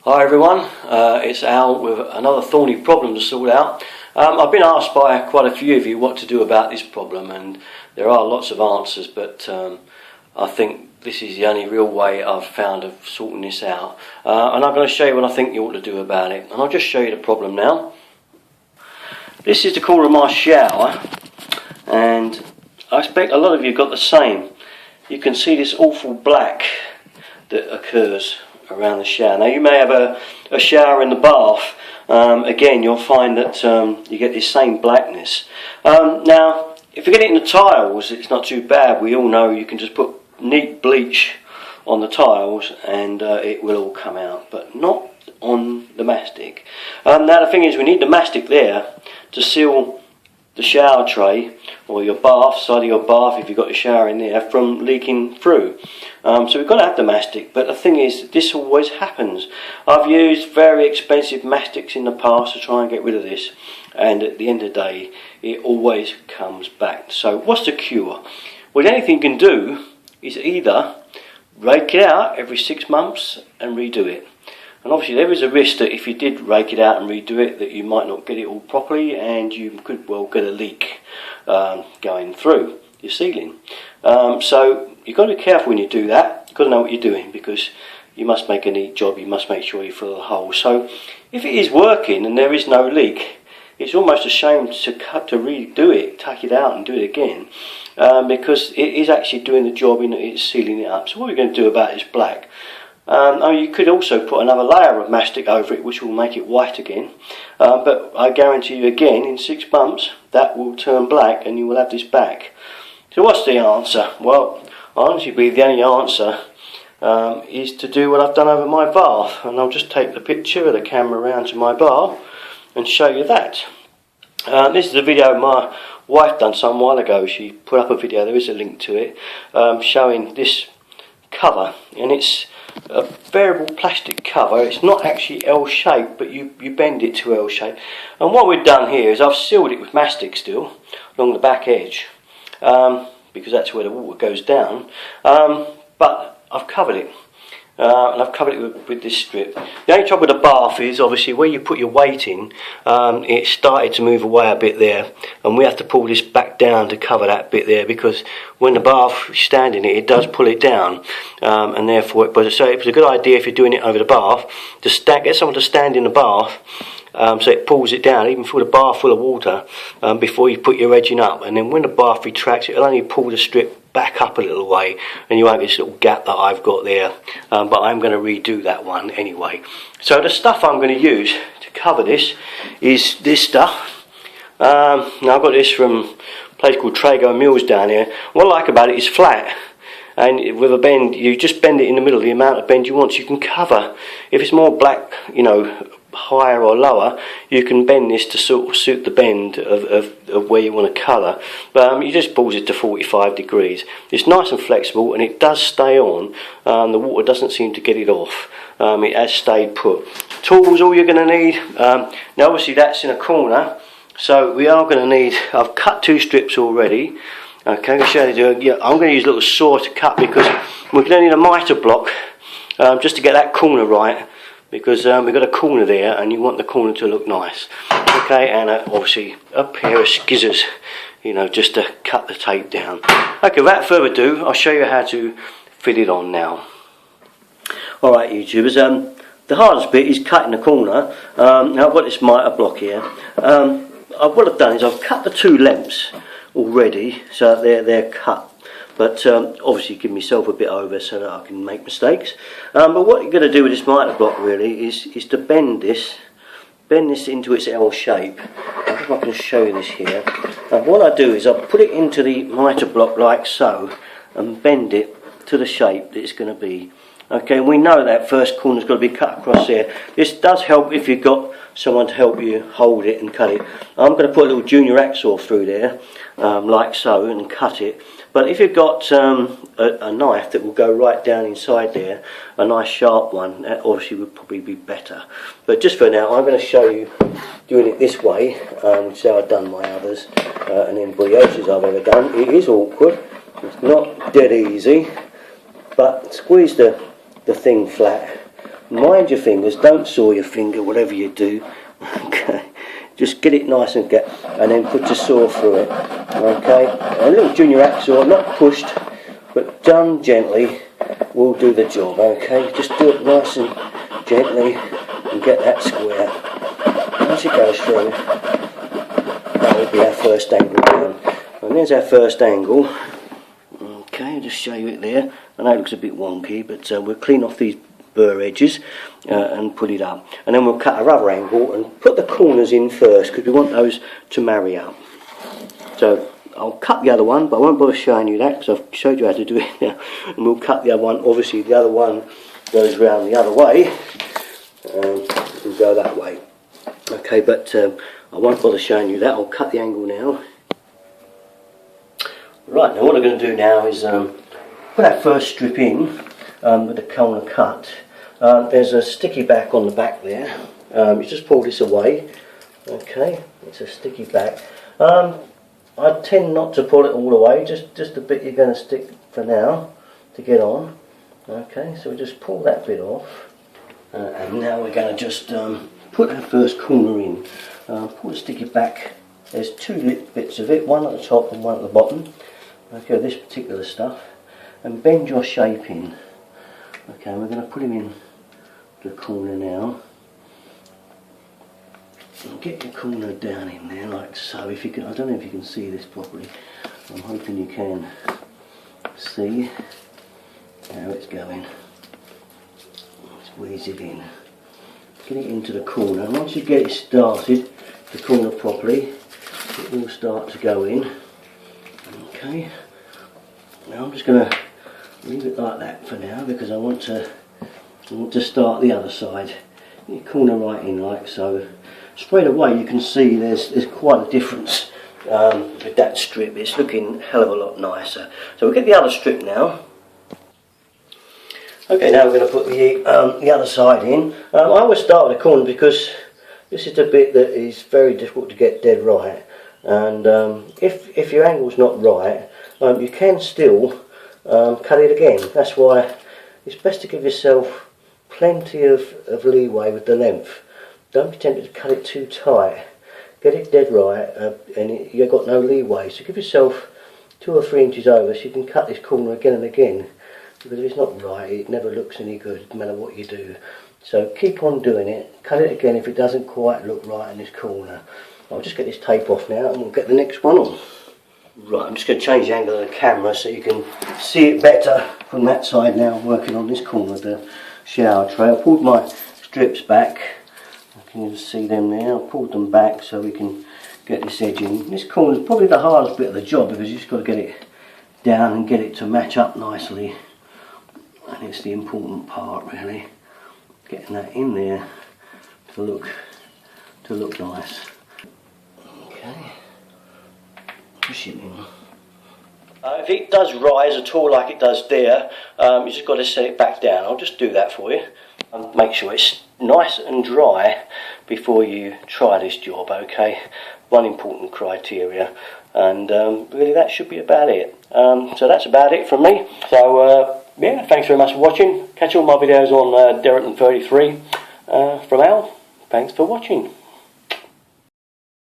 Hi everyone, it's Al with another thorny problem to sort out. I've been asked by quite a few of you what to do about this problem, and there are lots of answers, but I think this is the only real way I've found of sorting this out. And I'm going to show you what I think you ought to do about it, and I'll just show you the problem now. This is the corner of my shower, and I expect a lot of you got the same. You can see this awful black that occurs around the shower. Now you may have a shower in the bath. Again, you'll find that you get this same blackness. Now if you get it in the tiles, it's not too bad. We all know you can just put neat bleach on the tiles and it will all come out, but not on the mastic. Now the thing is, we need the mastic there to seal the shower tray or your bath, side of your bath if you've got a shower in there, from leaking through. So we've got to have the mastic, but the thing is, this always happens. I've used very expensive mastics in the past to try and get rid of this, and at the end of the day it always comes back. So what's the cure? Well, the only thing you can do is either rake it out every 6 months and redo it. And obviously there is a risk that if you did rake it out and redo it, that you might not get it all properly, and you could well get a leak going through your ceiling. So you've got to be careful when you do that. You've got to know what you're doing, because you must make a neat job. You must make sure you fill the hole. So if it is working and there is no leak, it's almost a shame to redo it, take it out and do it again, because it is actually doing the job in that it's sealing it up. So what we're going to do about this black, you could also put another layer of mastic over it, which will make it white again, but I guarantee you again, in 6 months that will turn black and you will have this back. So what's the answer? Well, I honestly believe the only answer is to do what I've done over my bath, and I'll just take the picture of the camera around to my bath and show you that. This is a video my wife done some while ago. She put up a video, there is a link to it, showing this cover, and it's a variable plastic cover. It's not actually L-shaped, but you bend it to L-shape. And what we've done here is I've sealed it with mastic still along the back edge, because that's where the water goes down, but I've covered it, and I've covered it with this strip. The only trouble with the bath is obviously where you put your weight in, it started to move away a bit there, and we have to pull this back down to cover that bit there, because when the bath is standing it does pull it down, and therefore it was a good idea, if you're doing it over the bath, to get someone to stand in the bath, so it pulls it down, even fill the bath full of water, before you put your edging up, and then when the bath retracts, it'll only pull the strip back up a little way, and you won't get this little gap that I've got there, but I'm going to redo that one anyway. So the stuff I'm going to use to cover this is this stuff. Now I've got this from a place called Trago Mills down here. What I like about it is flat, and with a bend, you just bend it in the middle, the amount of bend you want, so you can cover. If it's more black, you know, higher or lower, you can bend this to sort of suit the bend of where you want to colour. You just pulls it to 45 degrees. It's nice and flexible, and it does stay on. The water doesn't seem to get it off. It has stayed put. Tools, all you're going to need. Now obviously that's in a corner, so we are going to need, I've cut 2 strips already. Okay, I'm going to use a little saw to cut, because we're going to need a mitre block just to get that corner right, because we've got a corner there and you want the corner to look nice. Okay, and obviously a pair of scissors, you know, just to cut the tape down. Okay, without further ado, I'll show you how to fit it on now. Alright YouTubers, the hardest bit is cutting the corner. Now I've got this mitre block here. What I've done is I've cut the 2 lengths already, so they're cut. But obviously give myself a bit over so that I can make mistakes. But what you're going to do with this mitre block really is to bend this into its L shape. If I can show you this here. And what I do is I put it into the mitre block like so, and bend it to the shape that it's going to be. Okay, and we know that first corner's got to be cut across there. This does help if you've got someone to help you hold it and cut it. I'm going to put a little junior hacksaw through there, like so, and cut it. But if you've got a knife that will go right down inside there, a nice sharp one, that obviously would probably be better. But just for now, I'm going to show you doing it this way, which is how I've done my others, and anybody else's I've ever done. It is awkward, it's not dead easy, but squeeze the thing flat mind your fingers, don't saw your finger, whatever you do. Okay, just get it nice and then put your saw through it. Okay, a little junior hacksaw, not pushed, but done gently, will do the job. Okay, just do it nice and gently and get that square. Once it goes through, that will be our first angle down. And there's our first angle. Okay, I'll just show you it there. I know it looks a bit wonky, but we'll clean off these burr edges and put it up. And then we'll cut our other angle and put the corners in first, because we want those to marry up. So I'll cut the other one, but I won't bother showing you that because I've showed you how to do it now. And we'll cut the other one. Obviously the other one goes round the other way and go that way. Okay, but I won't bother showing you that. I'll cut the angle now. Right, now what I'm going to do now is put that first strip in with the corner cut. There's a sticky back on the back there. You just pull this away. Okay, it's a sticky back. I tend not to pull it all away, just the bit you're going to stick for now to get on. Okay, so we just pull that bit off. And now we're going to just put that first corner in. Pull the sticky back. There's two bits of it, one at the top and one at the bottom. Okay, this particular stuff. And bend your shape in. Okay, we're going to put him in the corner now. And get your corner down in there like so. If you can, I don't know if you can see this properly. I'm hoping you can see how it's going. Squeeze it in. Get it into the corner. And once you get it started, the corner properly, it will start to go in. Okay. Now I'm just going to leave it like that for now because I want to start the other side. Get your corner right in like so. Straight away you can see there's quite a difference with that strip. It's looking a hell of a lot nicer. So we'll get the other strip now. Okay, now we're going to put the other side in. I always start with the corner because this is the bit that is very difficult to get dead right. And if your angle's not right, you can still cut it again. That's why it's best to give yourself plenty of leeway with the length. Don't be tempted to cut it too tight. Get it dead right, and you've got no leeway. So give yourself 2 or 3 inches over so you can cut this corner again and again. Because if it's not right, it never looks any good, no matter what you do. So keep on doing it. Cut it again if it doesn't quite look right in this corner. I'll just get this tape off now and we'll get the next one on. Right, I'm just going to change the angle of the camera so you can see it better from that side now. I'm working on this corner of the shower tray. I pulled my strips back. You can see them there. I've pulled them back so we can get this edge in. This corner is probably the hardest bit of the job because you've just got to get it down and get it to match up nicely. And it's the important part really. Getting that in there to look nice. Okay. Push it in. If it does rise at all like it does there, you just got to set it back down. I'll just do that for you. And make sure it's nice and dry before you try this job, okay? One important criteria. And really that should be about it. So that's about it from me. So yeah, thanks very much for watching. Catch all my videos on Derrickton 33 from Al. Thanks for watching.